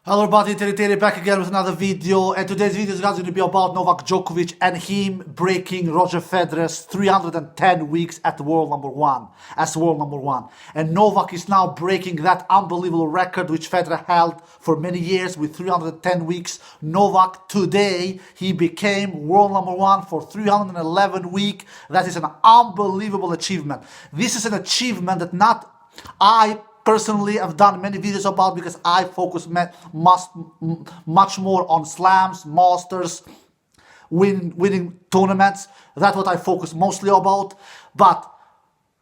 Hello everybody, Terry back again with another video, and today's video is going to be about Novak Djokovic and him breaking Roger Federer's 310 weeks at world number one, as world number one. And Novak is now breaking that unbelievable record which Federer held for many years with 310 weeks. Novak today, he became world number one for 311 weeks. That is an unbelievable achievement. This is an achievement that not I personally, I've done many videos about because I focus much more on slams, masters, winning tournaments. That's what I focus mostly about. But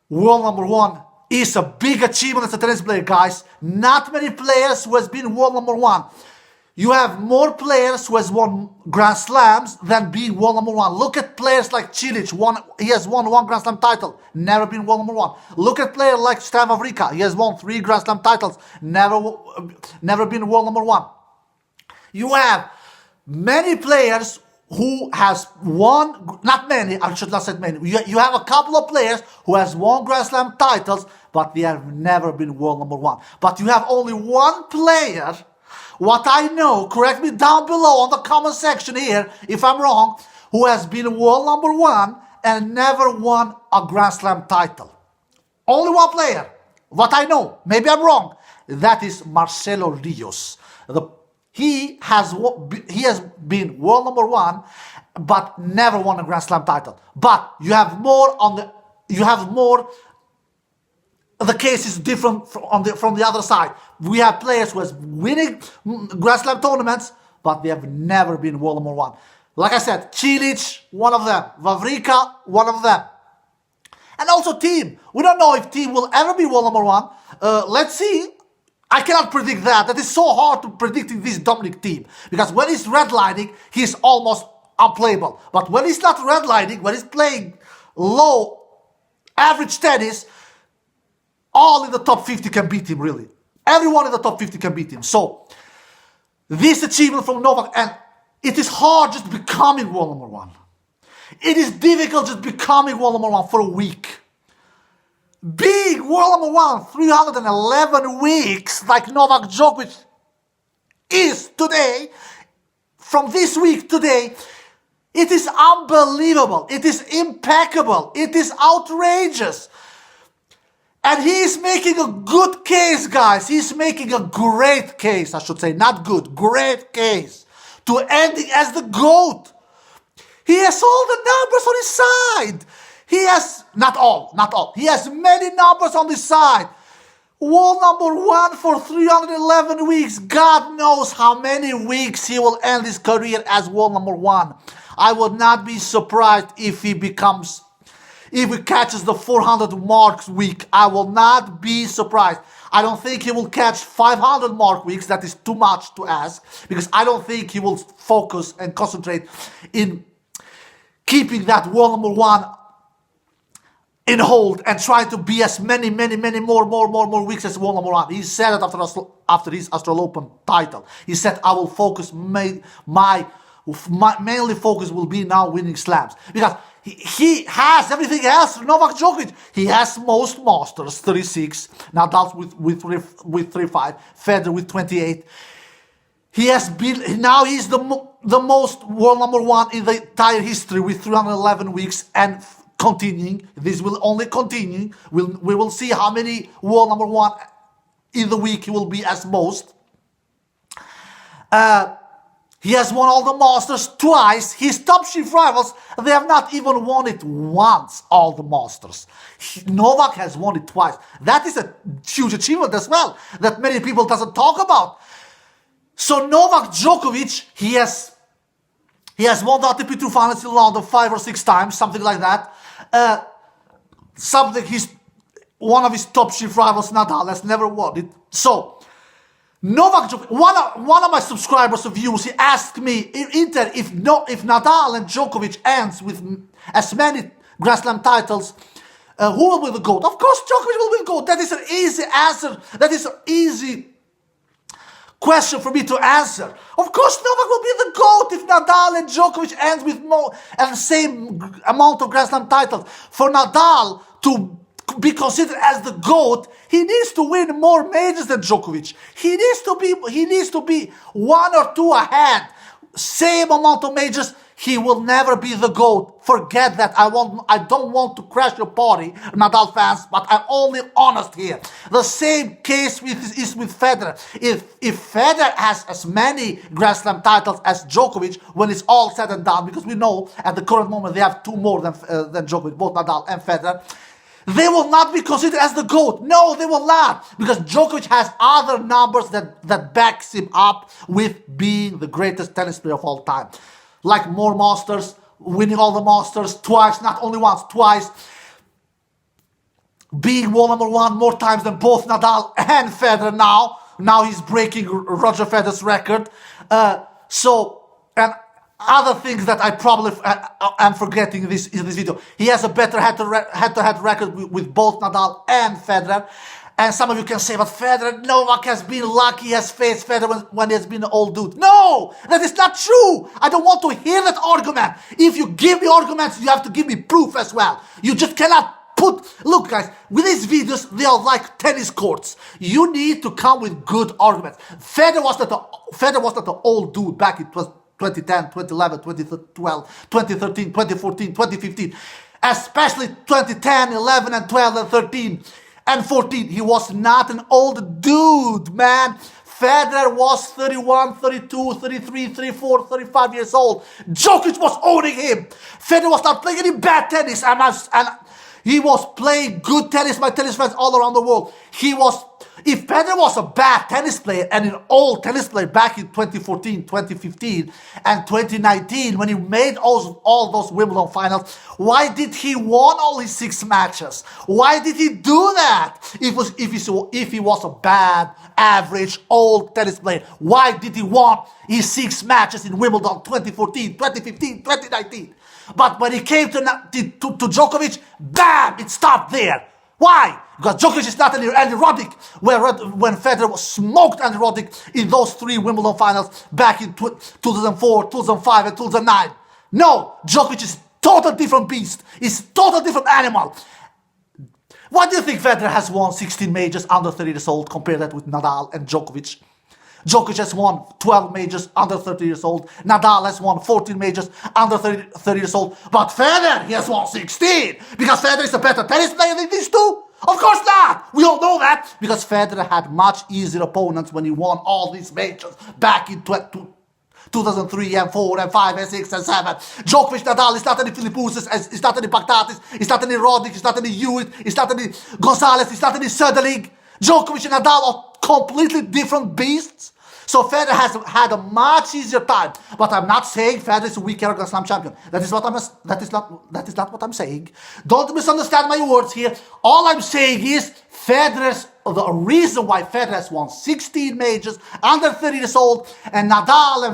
world number one is a big achievement as a tennis player, guys. Not many players who has been world number one. You have more players who has won Grand Slams than being world number one. Look at players like Cilic. He has won one Grand Slam title, never been world number one. Look at players like Stan Wawrinka. He has won 3 Grand Slam titles, never been world number one. You have many players who has won, not many, I should not say many. You have a couple of players who has won Grand Slam titles, but they have never been world number one. But you have only one player. What I know, correct me down below on the comment section here if I'm wrong, who has been world number one and never won a Grand Slam title. Only one player. What I know, maybe I'm wrong. That is Marcelo Rios. He has been world number one, but never won a Grand Slam title. But you have more the case is different from the other side. We have players who has winning Grand Slam tournaments, but they have never been world number one. Like I said, Cilic, one of them. Wawrinka, one of them. And also Thiem. We don't know if Thiem will ever be world number one. Let's see. I cannot predict that. That is so hard to predict in this Dominic Thiem. Because when he's redlining, he's almost unplayable. But when he's not redlining, when he's playing low average tennis, all in the top 50 can beat him, really. Everyone in the top 50 can beat him. So, this achievement from Novak, and it is hard just becoming world number one. It is difficult just becoming world number one for a week. Being world number one 311 weeks, like Novak Djokovic is today, from this week today, it is unbelievable. It is impeccable. It is outrageous. And he is making a good case, guys. He's making a great case, I should say. Not good, great case. To ending as the GOAT. He has all the numbers on his side. He has, not all. He has many numbers on his side. World number one for 311 weeks. God knows how many weeks he will end his career as world number one. I would not be surprised if he catches the 400 marks week. I will not be surprised. I don't think he will catch 500 mark weeks. That is too much to ask. Because I don't think he will focus and concentrate in keeping that world number one in hold and trying to be as many more weeks as world number one. He said it after his Australian Open title. He said, I will focus, my mainly focus will be now winning slams. Because he has everything else. Novak Djokovic, he has most masters, 36. Nadal with 35. Federer with 28. He has been, now he's the most world number one in the entire history with 311 weeks and continuing. This will only continue. We will see how many world number one in the week he will be as most. He has won all the Masters twice. His top shift rivals, they have not even won it once, all the Masters. Novak has won it twice. That is a huge achievement as well, that many people doesn't talk about. So Novak Djokovic, he has won the ATP 2 finals in London 5 or 6 times, something like that. One of his top shift rivals, Nadal, has never won it. So, Novak Djokovic, one of my subscribers of viewers, he asked me, if Nadal and Djokovic ends with as many Grand Slam titles, who will be the GOAT? Of course, Djokovic will be the GOAT. That is an easy answer. That is an easy question for me to answer. Of course, Novak will be the GOAT if Nadal and Djokovic ends with the same amount of Grand Slam titles. For Nadal to be considered as the GOAT, he needs to win more majors than Djokovic. He needs to be one or two ahead. Same amount of majors. He will never be the GOAT. Forget that. I don't want to crash your party, Nadal fans, but I'm only honest here. The same case is with Federer. If Federer has as many Grand Slam titles as Djokovic, when it's all said and done, because we know at the current moment they have two more than Djokovic, both Nadal and Federer, they will not be considered as the GOAT. No, they will not. Because Djokovic has other numbers that backs him up with being the greatest tennis player of all time. Like more Masters, winning all the Masters twice, not only once, twice. Being world number one more times than both Nadal and Federer now. Now he's breaking Roger Federer's record. And other things that I probably am forgetting in this video. He has a better head-to-head record with both Nadal and Federer. And some of you can say, but Federer, Novak has been lucky, he has faced Federer when he has been an old dude. No, that is not true. I don't want to hear that argument. If you give me arguments, you have to give me proof as well. You just cannot look guys, with these videos, they are like tennis courts. You need to come with good arguments. Federer was not the old dude back in 2010, 2011, 2012, 2013, 2014, 2015. Especially 2010, 11, and 12, and 13. And 14, he was not an old dude, man. Federer was 31, 32, 33, 34, 35 years old. Djokovic was owning him. Federer was not playing any bad tennis, and he was playing good tennis, my tennis fans all around the world. If Federer was a bad tennis player and an old tennis player back in 2014, 2015, and 2019, when he made all those Wimbledon finals, why did he won all his 6 matches? Why did he do that? If he was a bad, average, old tennis player, why did he won his 6 matches in Wimbledon 2014, 2015, 2019? But when he came to Djokovic, bam, it stopped there. Why? Because Djokovic is not Andy Roddick, when Federer was smoked Andy Roddick in those 3 Wimbledon finals back in 2004, 2005, and 2009. No, Djokovic is total different beast. He's total different animal. Why do you think Federer has won 16 majors under 30 years old? Compare that with Nadal and Djokovic. Djokovic has won 12 majors under 30 years old. Nadal has won 14 majors under 30 years old. But Federer, he has won 16. Because Federer is a better tennis player than these two? Of course not! We all know that. Because Federer had much easier opponents when he won all these majors back in 2003 and 4 and 5 and 6 and 7. Djokovic, Nadal, it's not any Philippoussis, it's not any Baghdatis, it's not any Roddick, it's not any Hewitt, it's not any Gonzalez, it's not any Söderling. Djokovic and Nadal are completely different beasts. So Federer has had a much easier time. But I'm not saying Federer is a weaker Grand Slam champion. That is not what I'm saying. Don't misunderstand my words here. All I'm saying is the reason why Federer has won 16 majors under 30 years old, and Nadal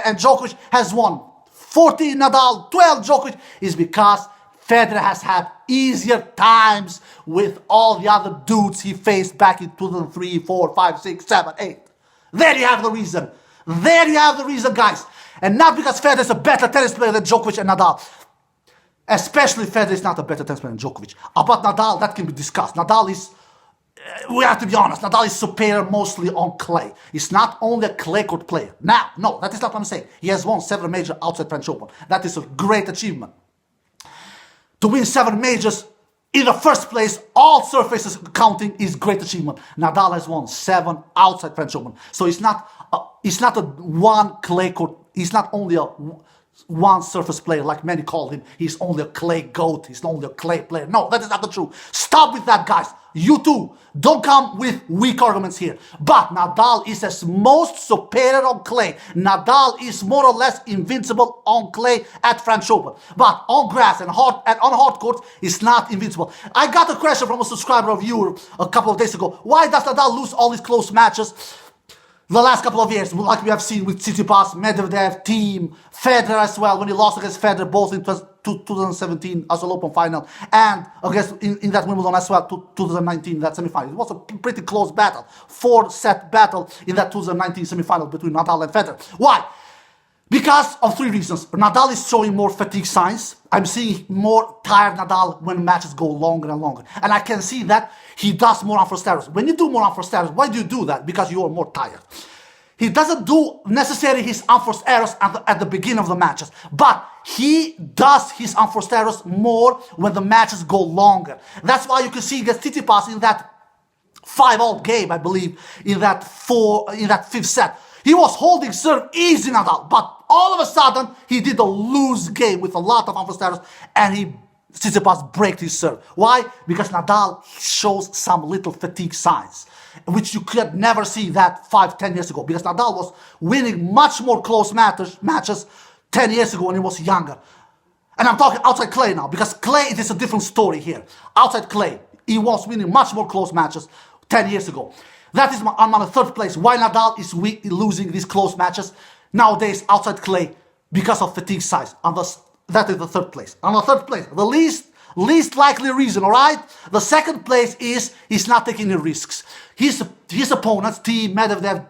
and Djokovic has won 14 Nadal, 12 Djokovic, is because Federer has had easier times with all the other dudes he faced back in 2003, 4, 5, 6, 7, 8. There you have the reason. There you have the reason, guys. And not because Federer is a better tennis player than Djokovic and Nadal. Especially Federer is not a better tennis player than Djokovic. About Nadal, that can be discussed. Nadal is, we have to be honest, Nadal is superior mostly on clay. He's not only a clay court player. Now, no, that is not what I'm saying. He has won 7 majors outside French Open. That is a great achievement. To win 7 majors in the first place, all surfaces counting, is great achievement. Nadal has won 7 outside French Open. So it's not a one clay court. He's not only a one surface player like many call him. He's only a clay goat. He's only a clay player. No, that is not the truth. Stop with that, guys. You too. Don't come with weak arguments here. But Nadal is as most superior on clay. Nadal is more or less invincible on clay at French Open. But on grass and on hard court, he's not invincible. I got a question from a subscriber or viewer a couple of days ago. Why does Nadal lose all these close matches the last couple of years, like we have seen with Tsitsipas, Medvedev, Thiem, Federer as well, when he lost against Federer both in 2017 Australian Open final and against in that Wimbledon as well, 2019, that semi-final. It was a pretty close battle, 4-set battle in that 2019 semi-final between Nadal and Federer. Why? Because of 3 reasons. Nadal is showing more fatigue signs, I'm seeing more tired Nadal when matches go longer and longer. And I can see that he does more unforced errors. When you do more unforced errors, why do you do that? Because you are more tired. He doesn't do necessarily his unforced errors at the beginning of the matches, but he does his unforced errors more when the matches go longer. That's why you can see against Tsitsipas in that 5-all game, I believe, in that fifth set. He was holding serve easy, Nadal, but all of a sudden he did a loose game with a lot of unforced errors, and Tsitsipas breaks his serve. Why? Because Nadal shows some little fatigue signs, which you could never see that 5-10 years ago, because Nadal was winning much more close matches 10 years ago when he was younger. And I'm talking outside clay now, because clay, it is a different story here. Outside clay, he was winning much more close matches 10 years ago. That is on my third place. Why Nadal is losing these close matches nowadays outside clay because of fatigue size. That is the third place. On the third place, the least likely reason, all right? The second place is he's not taking any risks. His opponents, Thiem, Medvedev,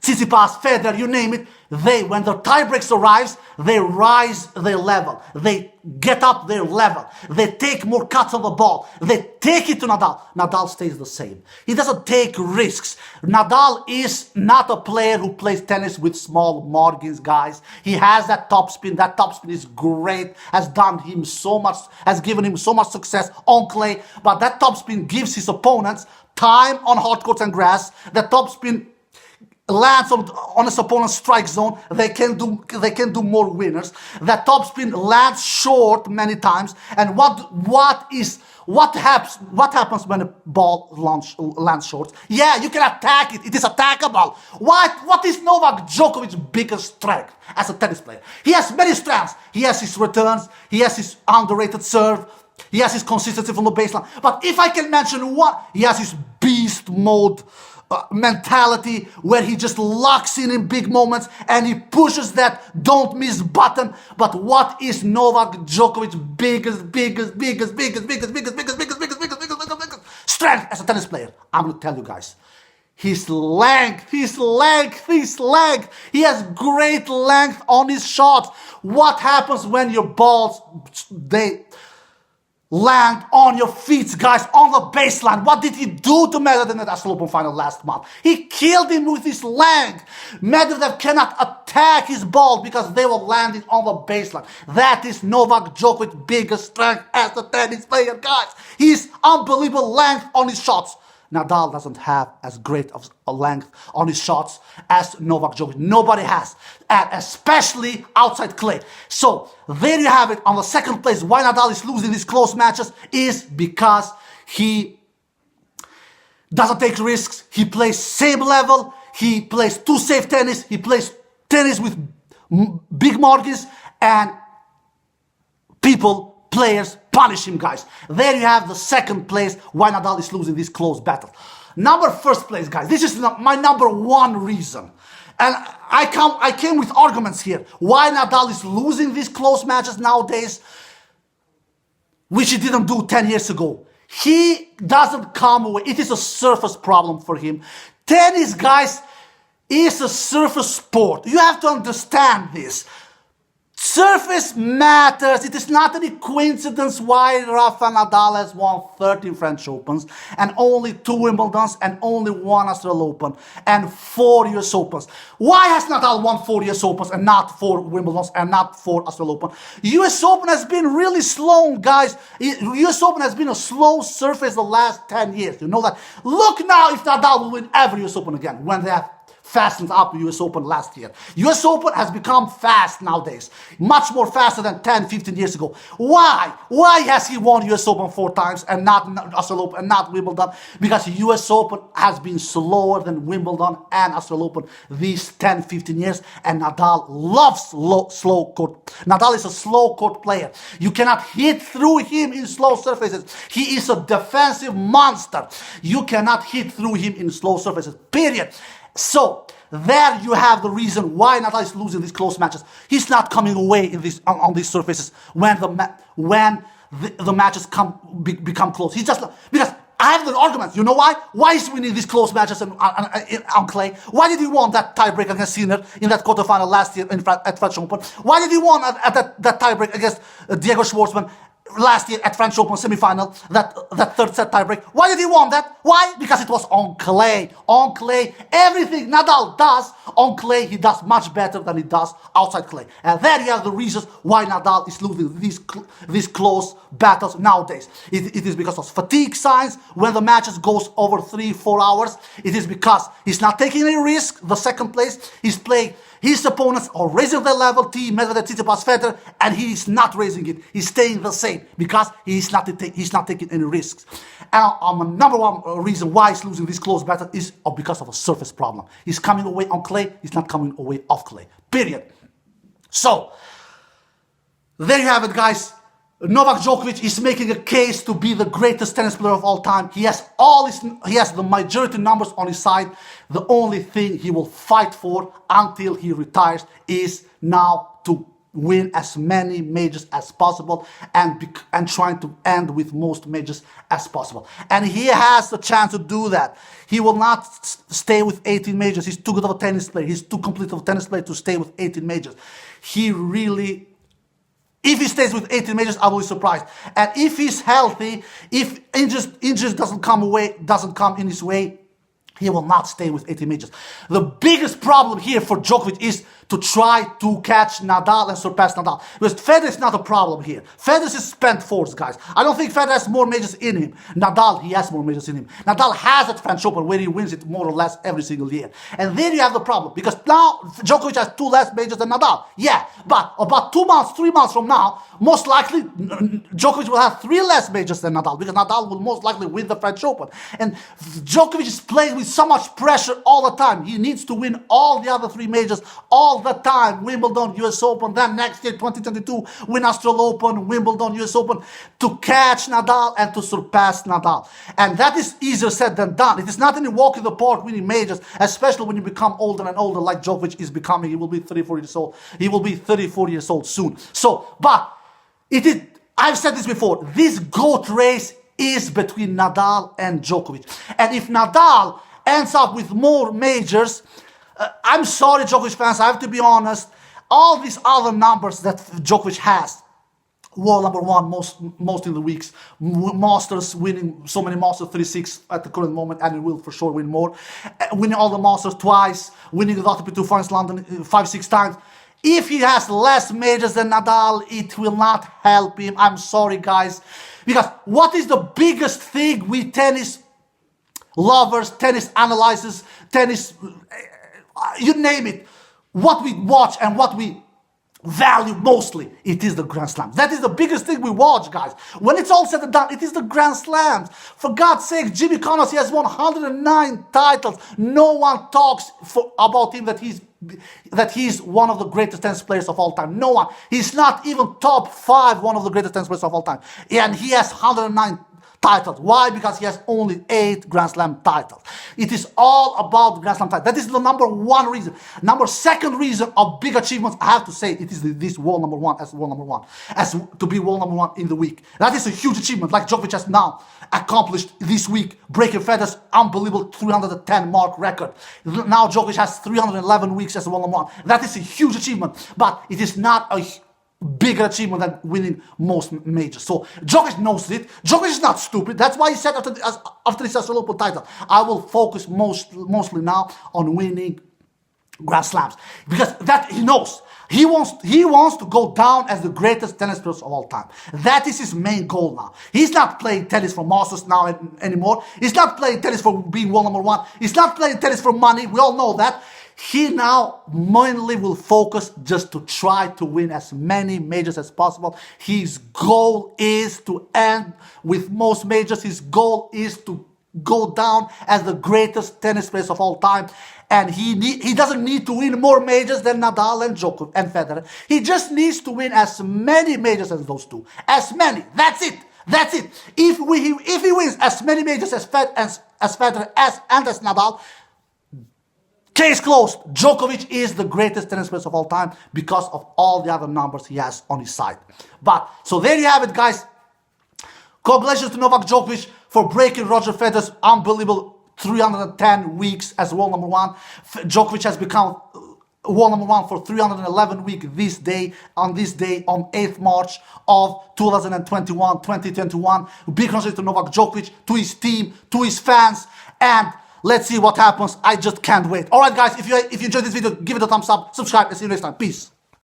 Tsitsipas, Federer, you name it, when the tiebreaks arrives, they rise their level. They get up their level. They take more cuts on the ball. They take it to Nadal. Nadal stays the same. He doesn't take risks. Nadal is not a player who plays tennis with small margins, guys. He has that topspin. That topspin is great, has given him so much success on clay. But that topspin gives his opponents time on hard courts and grass. That topspin lands on his opponent's strike zone. They can do more winners. That topspin lands short many times. And what happens when a ball lands short? Yeah, you can attack it. It is attackable. What is Novak Djokovic's biggest strength as a tennis player? He has many strengths. He has his returns. He has his underrated serve. He has his consistency from the baseline. But if I can mention one, he has his beast mode mentality, where he just locks in big moments and he pushes that don't miss button. But what is Novak Djokovic's biggest strength as a tennis player? I'm going to tell you guys. His length. He has great length on his shots. What happens when your balls, they land on your feet, guys, on the baseline? What did he do to Medvedev in the Australian Open final last month? He killed him with his length. Medvedev cannot attack his ball because they were landing on the baseline. That is Novak Djokovic's biggest strength as a tennis player, guys. He's unbelievable length on his shots. Nadal doesn't have as great of a length on his shots as Novak Djokovic. Nobody has, and especially outside clay. So there you have it. On the second place, why Nadal is losing these close matches is because he doesn't take risks. He plays same level. He plays too safe tennis. He plays tennis with big margins, and players punish him, guys. There you have the second place why Nadal is losing these close battles. First place, guys. This is my number one reason. And I came with arguments here. Why Nadal is losing these close matches nowadays, which he didn't do 10 years ago. He doesn't come away. It is a surface problem for him. Tennis, guys, is a surface sport. You have to understand this. Surface matters. It is not any coincidence why Rafa Nadal has won 13 French Opens and only 2 Wimbledons and only 1 Australian Open and 4 US Opens. Why has Nadal won 4 US Opens and not 4 Wimbledons and not 4 Australian Open? US Open has been really slow, guys. US Open has been a slow surface the last 10 years. You know that. Look now if Nadal will win every US Open again when they have fastened up US Open last year. US Open has become fast nowadays. Much more faster than 10, 15 years ago. Why? Why has he won US Open 4 times and not Australian Open and not Wimbledon? Because US Open has been slower than Wimbledon and Australian Open these 10, 15 years. And Nadal loves slow court. Nadal is a slow court player. You cannot hit through him in slow surfaces. He is a defensive monster. You cannot hit through him in slow surfaces. Period. So there you have the reason why Nadal is losing these close matches. He's not coming away on these surfaces when the matches become close. He's just because I have the argument. You know why? Why is he winning these close matches on clay? Why did he win that tiebreak against Sinner in that quarterfinal last year at French Open? Why did he win at that tiebreak against Diego Schwartzman last year at French Open semi-final, that third set tiebreak? Why did he win that? Why? Because it was on clay. On clay, everything Nadal does on clay, he does much better than he does outside clay. And there you have the reasons why Nadal is losing these close battles nowadays. It is because of fatigue signs when the matches goes over 3-4 hours. It is because he's not taking any risk. The second place, he's playing. His opponents are raising their level, Medvedev, Tsitsipas, Federer, and he is not raising it. He's staying the same because he's not taking any risks. And number one reason why he's losing this close battle is because of a surface problem. He's coming away on clay. He's not coming away off clay. Period. So there you have it, guys. Novak Djokovic is making a case to be the greatest tennis player of all time. He has the majority numbers on his side. The only thing he will fight for until he retires is now to win as many majors as possible and trying to end with most majors as possible. And he has the chance to do that. He will not stay with 18 majors. He's too good of a tennis player. He's too complete of a tennis player to stay with 18 majors. If he stays with 18 majors, I will be surprised. And if he's healthy, if injuries doesn't come in his way, he will not stay with 18 majors. The biggest problem here for Djokovic is to try to catch Nadal and surpass Nadal. Because Federer is not a problem here. Federer is spent force, guys. I don't think Federer has more majors in him. Nadal, he has more majors in him. Nadal has at French Open where he wins it more or less every single year. And then you have the problem. Because now Djokovic has 2 less majors than Nadal. Yeah, but about 2 months, 3 months from now, most likely Djokovic will have 3 less majors than Nadal. Because Nadal will most likely win the French Open. And Djokovic is playing with so much pressure all the time. He needs to win all the other 3 majors all the time. Wimbledon, US Open, then next year 2022 win Australian Open, Wimbledon, US Open, to catch Nadal and to surpass Nadal. And that is easier said than done. It is not any walk in the park winning majors, especially when you become older and older like Djokovic is becoming. He will be 34 years old. He will be 34 years old soon. So, but it is, I've said this before, this GOAT race is between Nadal and Djokovic. And if Nadal ends up with more majors, I'm sorry, Djokovic fans, I have to be honest, all these other numbers that Djokovic has, world number 1 most in the weeks, Masters, winning so many Masters, 36 at the current moment, and he will for sure win more, winning all the Masters twice, winning the WTA Finals London 5-6 times. If he has less majors than Nadal, it will not help him. I'm sorry, guys. Because what is the biggest thing we tennis lovers, tennis analyzers, tennis, you name it, what we watch and what we value mostly, it is the Grand Slams. That is the biggest thing we watch, guys. When it's all said and done, it is the Grand Slams. For God's sake, Jimmy Connors, he has won 109 titles. No one talks about him that he's one of the greatest tennis players of all time. No one. He's not even top 5 one of the greatest tennis players of all time. And he has 109 titles. Why? Because he has only 8 Grand Slam titles. It is all about Grand Slam titles. That is the number 1 reason. Number 2nd reason of big achievements, I have to say, it is this world number 1 as world number 1. As to be world number 1 in the week. That is a huge achievement, like Djokovic has now accomplished this week, breaking Federer's unbelievable 310 mark record. Now Djokovic has 311 weeks as world number 1. That is a huge achievement, but it is not a bigger achievement than winning most majors. So Djokovic knows it. Djokovic is not stupid. That's why he said after this Australian Open title, I will focus mostly now on winning Grand Slams, because that he knows. He wants to go down as the greatest tennis player of all time. That is his main goal now. He's not playing tennis for Masters now anymore. He's not playing tennis for being world number 1. He's not playing tennis for money. We all know that. He now mainly will focus just to try to win as many majors as possible. His goal is to end with most majors. His goal is to go down as the greatest tennis player of all time. And he doesn't need to win more majors than Nadal and Djokovic and Federer. He just needs to win as many majors as those 2. As many. That's it. That's it. If he wins as many majors as Federer and as Nadal, case closed. Djokovic is the greatest tennis player of all time because of all the other numbers he has on his side. But, so there you have it, guys. Congratulations to Novak Djokovic for breaking Roger Federer's unbelievable 310 weeks as world number one. Djokovic has become world number one for 311 weeks on 8th March of 2021. Big congratulations to Novak Djokovic, to his team, to his fans, and let's see what happens. I just can't wait. Alright guys, if you enjoyed this video, give it a thumbs up, subscribe, and see you next time. Peace.